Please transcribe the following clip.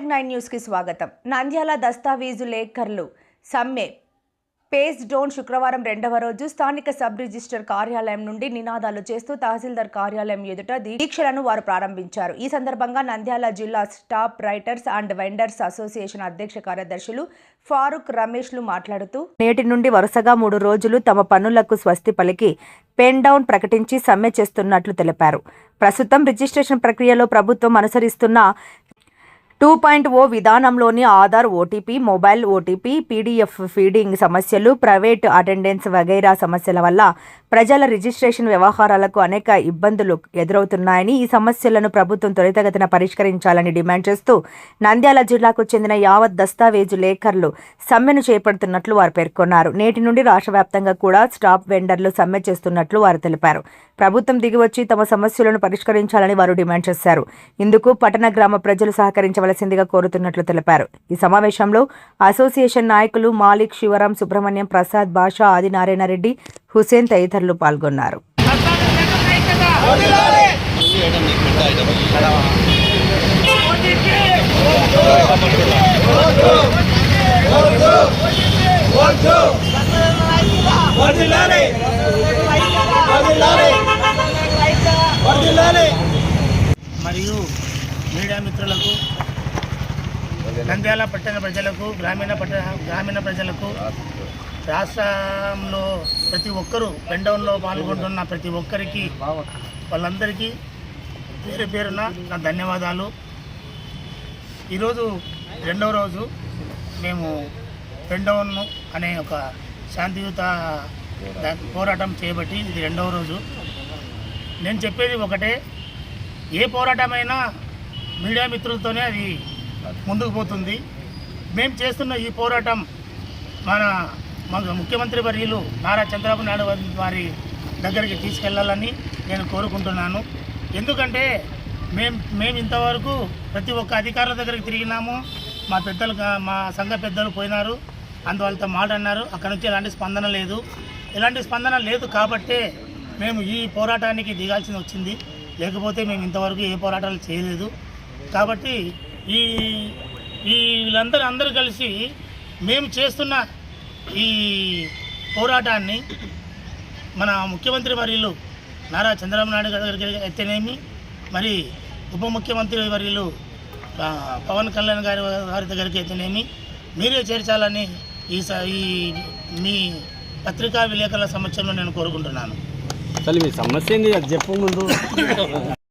నాటక్ 9 న్యూస్కి స్వాగతం. నంద్యాల దస్తావేజు లేఖర్లు సమ్మె పేజ్ డౌన్ శుక్రవారం రెండవ రోజు స్థానిక సబ్ రిజిస్టర్ కార్యాలయం నుండి నినాదాలు చేస్తూ తహసీల్దార్ కార్యాలయం ఎదుట దీక్షలను వారు ప్రారంభించారు. ఈ సందర్భంగా నంద్యాల జిల్లా staff writers and vendors association అధ్యక్ష కార్యదర్శులు ఫారూక్ రమేష్లు మాట్లాడుతూ నేటి నుండి వరుసగా 3 రోజులు తమ పనులకు స్వస్తి పలికి పెన్ డౌన్ ప్రకటించి సమ్మె చేస్తున్నట్లు తెలిపారు. ప్రస్తుతం రిజిస్ట్రేషన్ ప్రక్రియలో ప్రభుత్వం అనుసరిస్తున్న 2.0 విధానంలోని Aadhaar OTP, mobile OTP, PDF feeding సమస్యలు, ప్రైవేట్ అటెండెన్స్ వగైరా సమస్యల వల్ల ప్రజల రిజిస్ట్రేషన్ వ్యవహారాలకు అనేక ఇబ్బందులు ఎదురవుతున్నాయని, ఈ సమస్యలను ప్రభుత్వం త్వరితగతిన పరిష్కరించాలని డిమాండ్ చేస్తూ నంద్యాల జిల్లాకు చెందిన యావత్ దస్తావేజు లేఖర్లు సమ్మెను చేపడుతున్నట్లు వారు పేర్కొన్నారు. నేటి నుండి రాష్ట్ర వ్యాప్తంగా కూడా స్టాఫ్ వెండర్లు సమ్మె చేస్తున్నట్లు వారు తెలిపారు. ప్రభుత్వం దిగివచ్చి తమ సమస్యలను పరిష్కరించాలని వారు డిమాండ్ చేశారు. ఇందుకు పట్టణ గ్రామ ప్రజలు సహకరించవలసిందిగా కోరుతున్నట్లు తెలిపారు. ఈ సమావేశంలో అసోసియేషన్ నాయకులు మాలిక్, శివరాం, సుబ్రహ్మణ్యం, ప్రసాద్, బాషా, ఆదినారాయణ రెడ్డి, హుసేన్ తదితరులు పాల్గొన్నారు. మరియు మీడియా మిత్రులకు, నంద్యాల పట్టణ ప్రజలకు, గ్రామీణ ప్రజలకు, రాష్ట్రంలో ప్రతి ఒక్కరూ పెన్ డౌన్లో పాల్గొంటున్న ప్రతి ఒక్కరికి, వాళ్ళందరికీ పేరు పేరున నా ధన్యవాదాలు. ఈరోజు రెండవ రోజు మేము పెన్ డౌన్ అనే ఒక శాంతియుత పోరాటం చేయబట్టి ఇది రెండవ రోజు. నేను చెప్పేది ఒకటే, ఏ పోరాటమైనా మీడియా మిత్రులతోనే అది ముందుకు పోతుంది. మేము చేస్తున్న ఈ పోరాటం మన ముఖ్యమంత్రి వర్యులు నారా చంద్రబాబు నాయుడు వారి దగ్గరికి తీసుకెళ్లాలని నేను కోరుకుంటున్నాను. ఎందుకంటే మేము ఇంతవరకు ప్రతి ఒక్క అధికారుల దగ్గరికి తిరిగినాము. మా సంఘ పెద్దలు పోయినారు, అందువల్లతో మాట్లాడినారు. అక్కడ నుంచి ఎలాంటి స్పందన లేదు కాబట్టే మేము ఈ పోరాటానికి దిగాల్సి వచ్చింది. లేకపోతే మేము ఇంతవరకు ఏ పోరాటాలు చేయలేదు. కాబట్టి వీళ్ళందరూ కలిసి మేము చేస్తున్న ఈ పోరాటాన్ని మన ముఖ్యమంత్రి వర్యులు నారా చంద్రబాబు నాయుడు గారికి అయితేనేమి, మరి ఉప ముఖ్యమంత్రి వర్యులు పవన్ కళ్యాణ్ గారి దగ్గరికి అయితేనేమి మీరే చేర్చాలని ఈ మీ పత్రికా విలేకరుల సమక్షంలో నేను కోరుకుంటున్నాను. అసలు మీ సమస్య ఏంది అది చెప్పు ముందు.